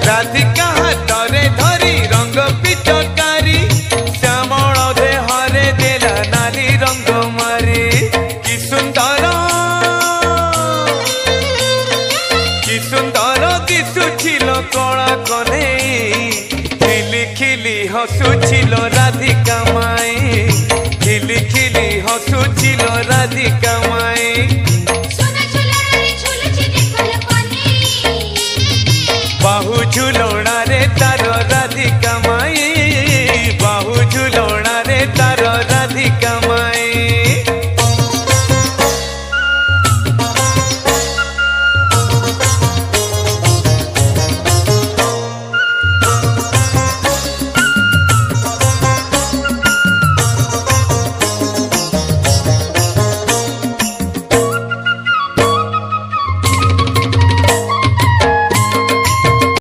राधिका हाथरे धरी रंग पिचकारी श्यामल देहरे देला नाली रंग मारी कि सुंदर दिशुछिल कला कने खिली खिली हसुछिल राधिका माई खिली खिली हसुछिल राधिका माई बाहु झुलना रे तार राधिका